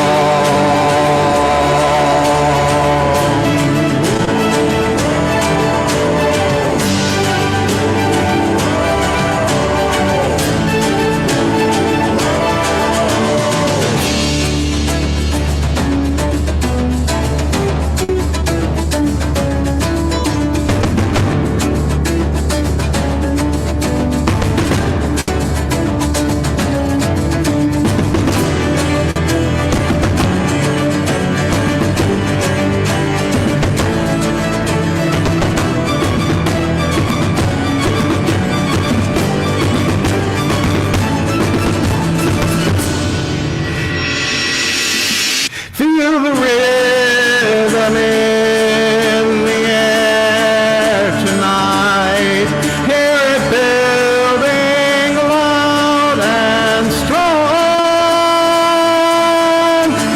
Feel the rhythm in the air tonight. Hear it building loud and strong.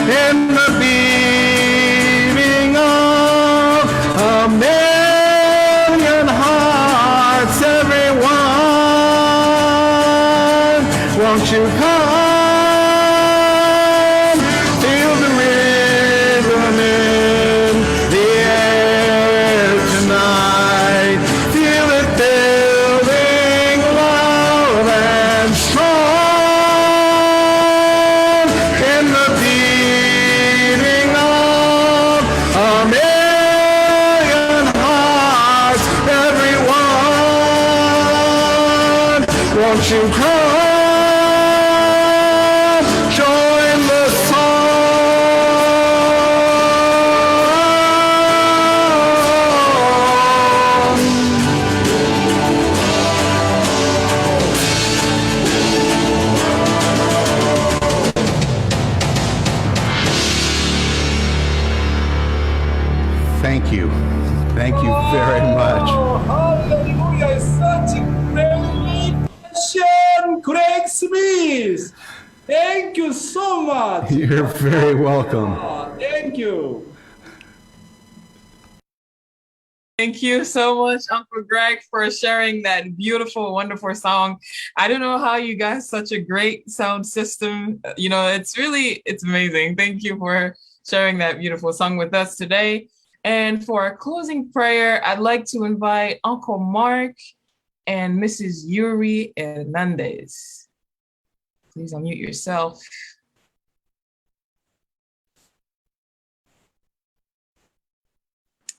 In the beating of a million hearts, everyone, won't you come? Feel the rhythm in the air tonight. Feel it building loud and strong. In the beating of a million hearts, everyone, won't you come? Join the Thank you. Thank you very much. Hallelujah. Such a great passion, Greg Smith. Thank you so much. You're very welcome. Thank you. Thank you so much, Uncle Greg, for sharing that beautiful, wonderful song. I don't know how you got such a great sound system. You know, it's amazing. Thank you for sharing that beautiful song with us today. And for our closing prayer, I'd like to invite Uncle Mark and Mrs. Yuri Hernandez. Please unmute yourself.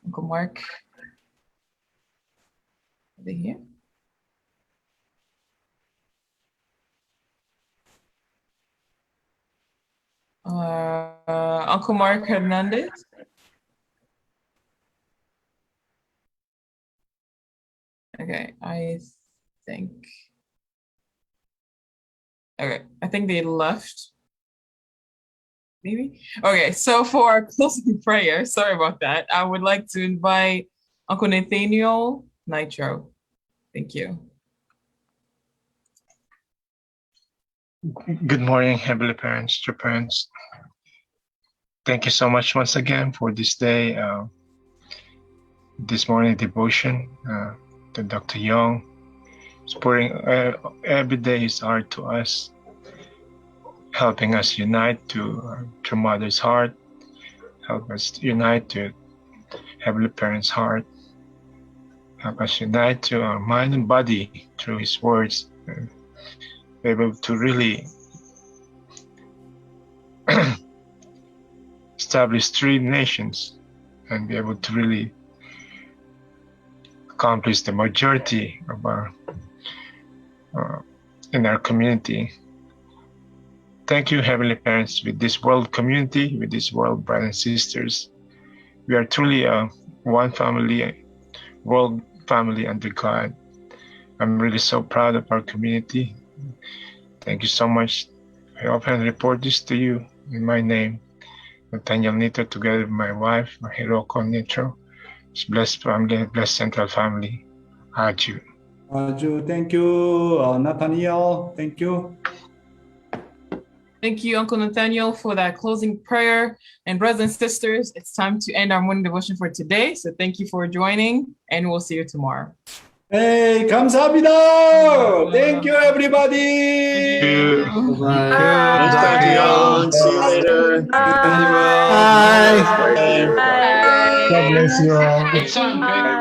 Uncle Mark. Are they here? Uncle Mark Hernandez. Okay, I think they left. Maybe? Okay, so for our closing prayer, sorry about that, I would like to invite Uncle Nathaniel Nitro. Thank you. Good morning, Heavenly Parents, true parents. Thank you so much once again for this day, this morning devotion to Dr. Young. Supporting every day is art to us, helping us unite to Mother's heart, help us unite to Heavenly Parents' heart, help us unite to our mind and body through His words, be able to really establish 3 nations and be able to really accomplish the majority of our in our community. Thank you, Heavenly Parents, with this world community, with this world brothers and sisters. We are truly one family, world family under God. I'm really so proud of our community. Thank you so much. I often report this to you in my name, Nathaniel Nito, together with my wife, Mahiroko Nitro. It's blessed family, blessed central family. Aju. Aju, thank you. Nathaniel, thank you. Thank you, Uncle Nathaniel, for that closing prayer. And brothers and sisters, it's time to end our morning devotion for today. So thank you for joining, and we'll see you tomorrow. Hey, 감사합니다. Thank you, everybody. Thanks, Dr. Young. See you later. Bye. God bless you all. Great song, great